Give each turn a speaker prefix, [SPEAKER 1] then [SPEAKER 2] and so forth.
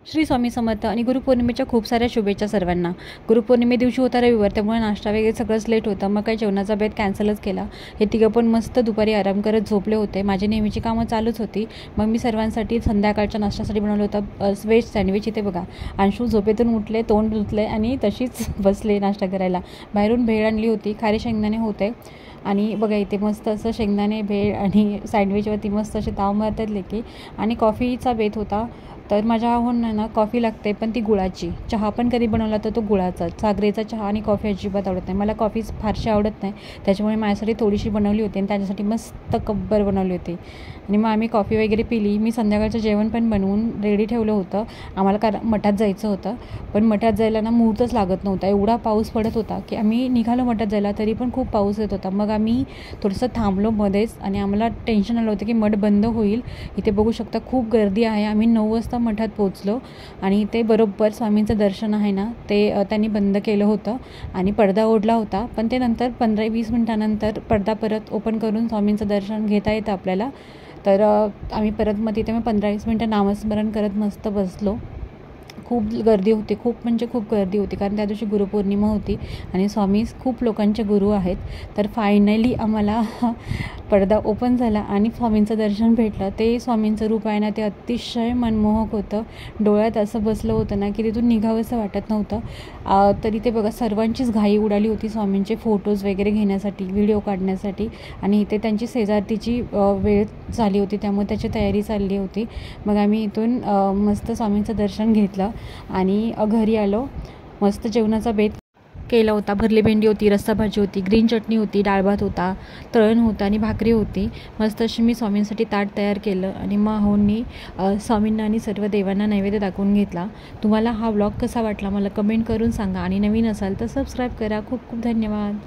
[SPEAKER 1] श्री स्वामी समर्थ आणि गुरुपौर्णिमेच्या खूप साऱ्या शुभेच्छा सर्वांना। गुरुपौर्णिमे दिवशी होता रविवार, त्यामुळे नाश्ता वगैरे सगळंच लेट होतं। मग काही जेवणाचा बेत कॅन्सलच केला। हे तिघं पण मस्त दुपारी आराम करत झोपले होते। माझी नेहमीची कामं चालूच होती। मग मी सर्वांसाठी संध्याकाळच्या नाश्त्यासाठी बनवलं होतं व्हेज सँडविच। इथे बघा, अंशू झोपेतून उठले, तोंड धुतले आणि तशीच बसले नाश्ता करायला। बाहेरून भेळ आणली होती, खारे शेंगदाणे होते आणि बघा इथे मस्त असं शेंगदाणे भेळ आणि सँडविचवरती मस्त असे ताव मारतात की। आणि कॉफीचा बेत होता, तर माझ्याहून ना कॉफी लागते, पण ती गुळाची। चहा पण कधी बनवला तर तो गुळाचा। सागरेचा चहा आणि कॉफी अजिबात आवडत नाही मला। कॉफी फारशी आवडत नाही, त्याच्यामुळे माझ्यासाठी थोडीशी बनवली होती आणि त्याच्यासाठी मस्त कब्बर बनवली होती। आणि मग आम्ही कॉफी वगैरे पिली। मी संध्याकाळचं जेवण पण बनवून रेडी ठेवलं होतं। आम्हाला मठात जायचं होतं, पण मठात जायला ना मुहूर्तच लागत नव्हता। एवढा पाऊस पडत होता की आम्ही निघालो मठात जायला, तरी पण खूप पाऊस येत होता। मग आम्ही थोडंसं थांबलो मध्येच आणि आम्हाला टेन्शन आलं होतं की मठ बंद होईल। इथे बघू शकता खूप गर्दी आहे। आम्ही 9 वाजता मठात पोहोचलो आणि ते बरोबर स्वामींचं दर्शन आहे ना, ते त्यांनी बंद केलं होतं आणि पडदा ओढला होता। पण ते नंतर 15-20 मिनिटानंतर पडदा परत ओपन करून स्वामींचं दर्शन घेता येतं आपल्याला। तर आम्ही परत मग तिथे 15-20 मिनटं नामस्मरण करत मस्त बसलो। खूप गर्दी होती, खूप म्हणजे खूप गर्दी होती, कारण त्या दिवशी गुरुपौर्णिमा होती आणि स्वामी खूप लोकांचे गुरु आहेत। तर फायनली आम्हाला पडदा ओपन झाला आणि स्वामींचं दर्शन भेटलं। ते स्वामींचं रूप आहे ना, ते अतिशय मनमोहक होतं। डोळ्यात असं बसलं होतं ना की तिथून निघावंसं वाटत नव्हतं। तरी ते बघा, सर्वांचीच घाई उडाली होती स्वामींचे फोटोज वगैरे घेण्यासाठी, व्हिडिओ काढण्यासाठी। आणि इथे त्यांची शेजारतीची वेळ झाली होती, त्यामुळे त्याची तयारी चालली होती। मग आम्ही इथून मस्त स्वामींचं दर्शन घेतलं आणि घरी आलो। मस्त जेवणाचा बेत केला होता। भरली भेंडी होती, रस्सा भाजी होती, ग्रीन चटणी होती, डाळ भात होता, तळण होतं आणि भाकरी होती। मस्त अशी मी स्वामींसाठी ताट तयार केलं आणि माहूंनी स्वामींना आणि सर्व देवांना नैवेद्य दाखवून घेतला। तुम्हाला हा व्लॉग कसा वाटला मला कमेंट करून सांगा आणि नवीन असाल तर सबस्क्राईब करा। खूप खूप धन्यवाद।